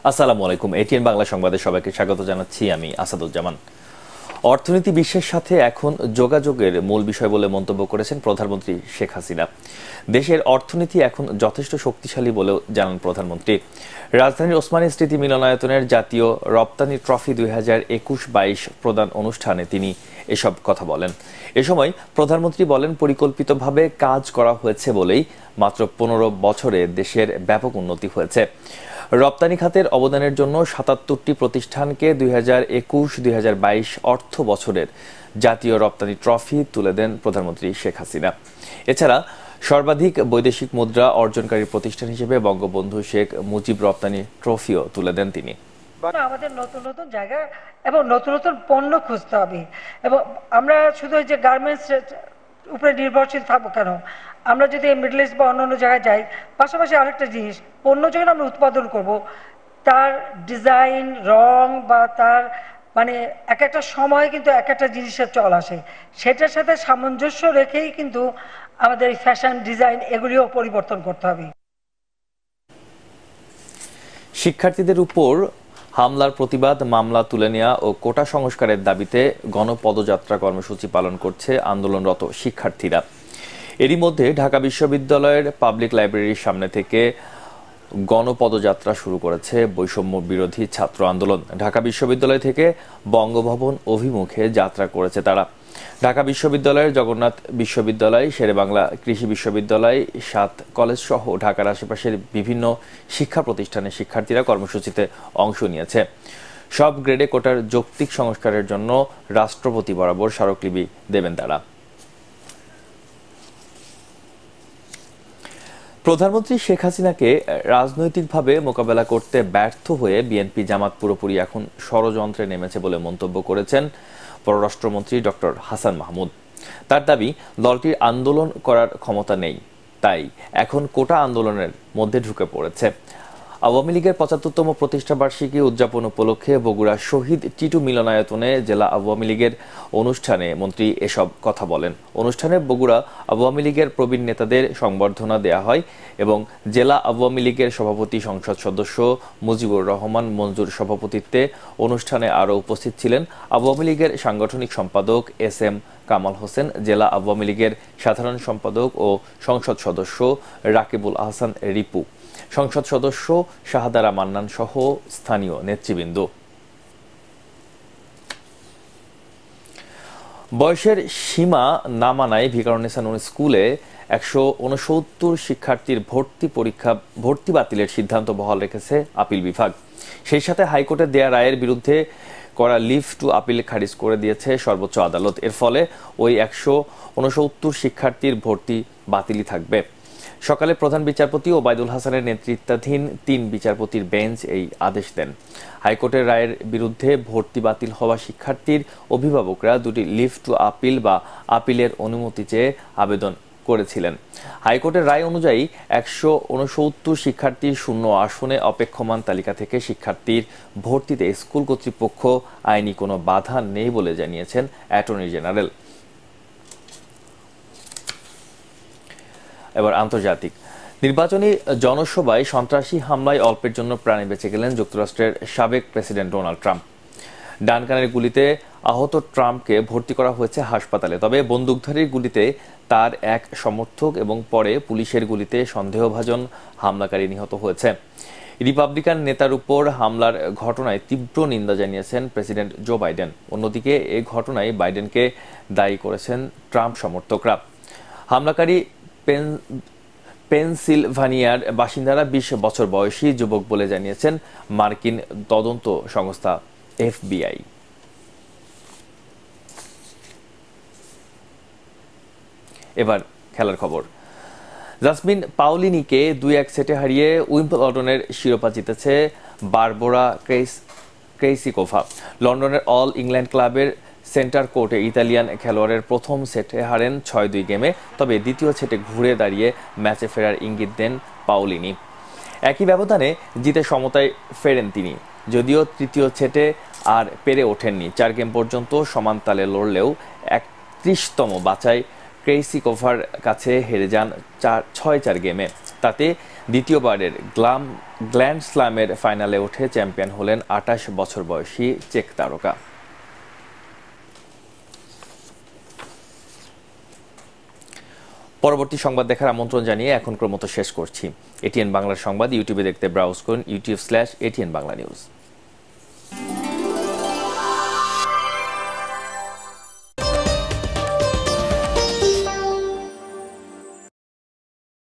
আসসালামু আলাইকুম। এটিএন বাংলা সংবাদে সবাইকে স্বাগত জানাচ্ছি। আমি আসাদুজ্জামান। অর্থনীতি বিশ্বের সাথে এখন যোগাযোগের মূল বিষয় বলে মন্তব্য করেছেন প্রধানমন্ত্রী শেখ হাসিনা। দেশের অর্থনীতি এখন যথেষ্ট শক্তিশালী বলেও জানান প্রধানমন্ত্রী। রাজধানীর ওসমানী স্মৃতি মিলনায়তনের জাতীয় রপ্তানি ট্রফি 2021-22 প্রদান অনুষ্ঠানে তিনি এসব কথা বলেন। এ সময় প্রধানমন্ত্রী বলেন, পরিকল্পিতভাবে কাজ করা হয়েছে বলেই মাত্র 15 বছরে দেশের ব্যাপক উন্নতি হয়েছে। রপ্তানি খাতের অবদানের জন্য 77টি প্রতিষ্ঠানকে 2021-2022 অর্থ বছরের জাতীয় রপ্তানি ট্রফি তুলে দেন প্রধানমন্ত্রী শেখ হাসিনা। এছাড়া সর্বাধিক বৈদেশিক মুদ্রা অর্জনকারী প্রতিষ্ঠান হিসেবে বঙ্গবন্ধু শেখ মুজিব রপ্তানি ট্রফিও তুলে দেন তিনি। আমাদের নতুন নতুন জায়গা এবং নতুন নতুন পণ্য খুঁজতে হবে, এবং আমরা শুধু যে গার্মেন্টস উপরে নির্ভরশীল থাকবো কেন, আমরা যদি মিডল ইস্ট বা অন্য জায়গায় যাই, পাশাপাশি আরেকটা জিনিস, পণ্য যখন আমরা উৎপাদন করব, তার ডিজাইন, রং বা তার মানে এক একটা সময় কিন্তু এক একটা জিনিসের চল আসে, সেটার সাথে সামঞ্জস্য রেখেই কিন্তু আমাদের ফ্যাশন ডিজাইন এগুলিও পরিবর্তন করতে হবে। শিক্ষার্থীদের উপর হামলার প্রতিবাদ, মামলা তুলে নেওয়া ও কোটা সংস্কারের দাবিতে গণপদযাত্রা কর্মসূচি পালন করছে আন্দোলনরত শিক্ষার্থীরা। এরই মধ্যে ঢাকা বিশ্ববিদ্যালয়ের পাবলিক লাইব্রেরির সামনে থেকে গণপদযাত্রা শুরু করেছে বৈষম্য বিরোধী ছাত্র আন্দোলন। ঢাকা বিশ্ববিদ্যালয় থেকে বঙ্গভবন অভিমুখে যাত্রা করেছে তারা। ঢাকা বিশ্ববিদ্যালয়ের জগন্নাথ বিশ্ববিদ্যালয়, শেরেবাংলা কৃষি বিশ্ববিদ্যালয়, 7 কলেজ সহ ঢাকার আশেপাশের বিভিন্ন শিক্ষা প্রতিষ্ঠানের শিক্ষার্থীরা কর্মসূচিতে অংশ নিয়েছে। সব গ্রেডে কোটার যৌক্তিক সংস্কারের জন্য রাষ্ট্রপতি বরাবর স্মারকলিপি দেবেন তারা। প্রধানমন্ত্রী শেখ হাসিনাকে রাজনৈতিকভাবে মোকাবেলা করতে ব্যর্থ হয়ে বিএনপি জামাত পুরোপুরি এখন ষড়যন্ত্রে নেমেছে বলে মন্তব্য করেছেন পররাষ্ট্রমন্ত্রী ডক্টর হাসান মাহমুদ। তার দাবি, দলটির আন্দোলন করার ক্ষমতা নেই, তাই এখন কোটা আন্দোলনের মধ্যে ঢুকে পড়েছে। আওয়ামী লীগের 75তম প্রতিষ্ঠাবার্ষিকী উদযাপন উপলক্ষে বগুড়া শহীদ টিটু মিলনায়তনে জেলা আওয়ামী লীগের অনুষ্ঠানে মন্ত্রী এসব কথা বলেন। অনুষ্ঠানে বগুড়া আওয়ামী লীগের প্রবীণ নেতাদের সংবর্ধনা দেয়া হয় এবং জেলা আওয়ামী লীগের সভাপতি সংসদ সদস্য মুজিবুর রহমান মঞ্জুর সভাপতিত্বে অনুষ্ঠানে আরও উপস্থিত ছিলেন আওয়ামী লীগের সাংগঠনিক সম্পাদক SM কামাল হোসেন, জেলা আওয়ামী লীগের সাধারণ সম্পাদক ও সংসদ সদস্য রাকিবুল আহসান রিপু, সংসদ সদস্য শাহাদারা মান্নান সহ স্থানীয় নেতৃবৃন্দ। বয়সের সীমা না মানায় ভিকারুননিসা নূন স্কুলে 169 শিক্ষার্থীর ভর্তি বাতিলের সিদ্ধান্ত বহাল রেখেছে আপিল বিভাগ। সেই সাথে হাইকোর্টের দেয়া রায়ের বিরুদ্ধে করা লিভ টু আপিল খারিজ করে দিয়েছে সর্বোচ্চ আদালত। এর ফলে ওই 169 শিক্ষার্থীর ভর্তি বাতিলই থাকবে। সকালে প্রধান বিচারপতি ওবায়দুল হাসানের নেতৃত্বাধীন 3 বিচারপতির বেঞ্চ এই আদেশ দেন। হাইকোর্টের রায়ের বিরুদ্ধে ভর্তি বাতিল হওয়া শিক্ষার্থীর অভিভাবকরা 2টি লিভ টু আপিল বা আপিলের অনুমতি চেয়ে আবেদন করেছিলেন। হাইকোর্টের রায় অনুযায়ী 169 শিক্ষার্থীর শূন্য আসনে অপেক্ষমান তালিকা থেকে শিক্ষার্থীর ভর্তিতে স্কুল কর্তৃপক্ষ আইনি কোনো বাধা নেই বলে জানিয়েছেন অ্যাটর্নি জেনারেল। এবার আন্তর্জাতিক। নির্বাচনী জনসভায় সন্ত্রাসী হামলায় অল্পের জন্য প্রাণে বেঁচে গেলেন যুক্তরাষ্ট্রের সাবেক প্রেসিডেন্ট ডোনাল্ড ট্রাম্প। ডান কানের গুলিতে আহত ট্রাম্পকে ভর্তি করা হয়েছে হাসপাতালে। তবে বন্দুকধারীর গুলিতে তার এক সমর্থক এবং পরে পুলিশের গুলিতে সন্দেহভাজন হামলাকারী নিহত হয়েছে। রিপাবলিকান নেতার উপর হামলার ঘটনায় তীব্র নিন্দা জানিয়েছেন প্রেসিডেন্ট জো বাইডেন। অন্যদিকে এই ঘটনায় বাইডেনকে দায়ী করেছেন ট্রাম্প সমর্থকরা। হামলাকারী পেনসিলভানিয়ার বাসিন্দারা 20 বছর বয়সী যুবক বলে জানিয়েছেন মার্কিন তদন্ত সংস্থা FBI। এবার খেলার খবর। জাসমিন পাউলিনিকে 2-1 সেটে হারিয়ে উইম্বলডনের শিরোপা জিতেছে বারবোরা ক্রেইসিকোভা। লন্ডনের অল ইংল্যান্ড ক্লাবের সেন্টার কোর্টে ইতালিয়ান খেলোয়াড়ের প্রথম সেটে হারেন 6-2 গেমে। তবে দ্বিতীয় সেটে ঘুরে দাঁড়িয়ে ম্যাচে ফেরার ইঙ্গিত দেন পাউলিনি। একই ব্যবধানে জিতে সমতায় ফেরেন তিনি, যদিও তৃতীয় সেটে আর পেরে ওঠেননি। 4 গেম পর্যন্ত সমান তালে লড়লেও 31তম বাছাই ক্রেইসিকোভার কাছে হেরে যান 6-4 গেমে। তাতে দ্বিতীয়বারের গ্র্যান্ড স্ল্যামের ফাইনালে উঠে চ্যাম্পিয়ন হলেন ২৮ বছর বয়সী চেক তারকা। পরবর্তী সংবাদ দেখার আমন্ত্রণ জানিয়ে এখন ক্রমত শেষ করছি। এটিএন বাংলার সংবাদ ইউটিউবে দেখতে ব্রাউজ করুন youtube/ATN Bangla News।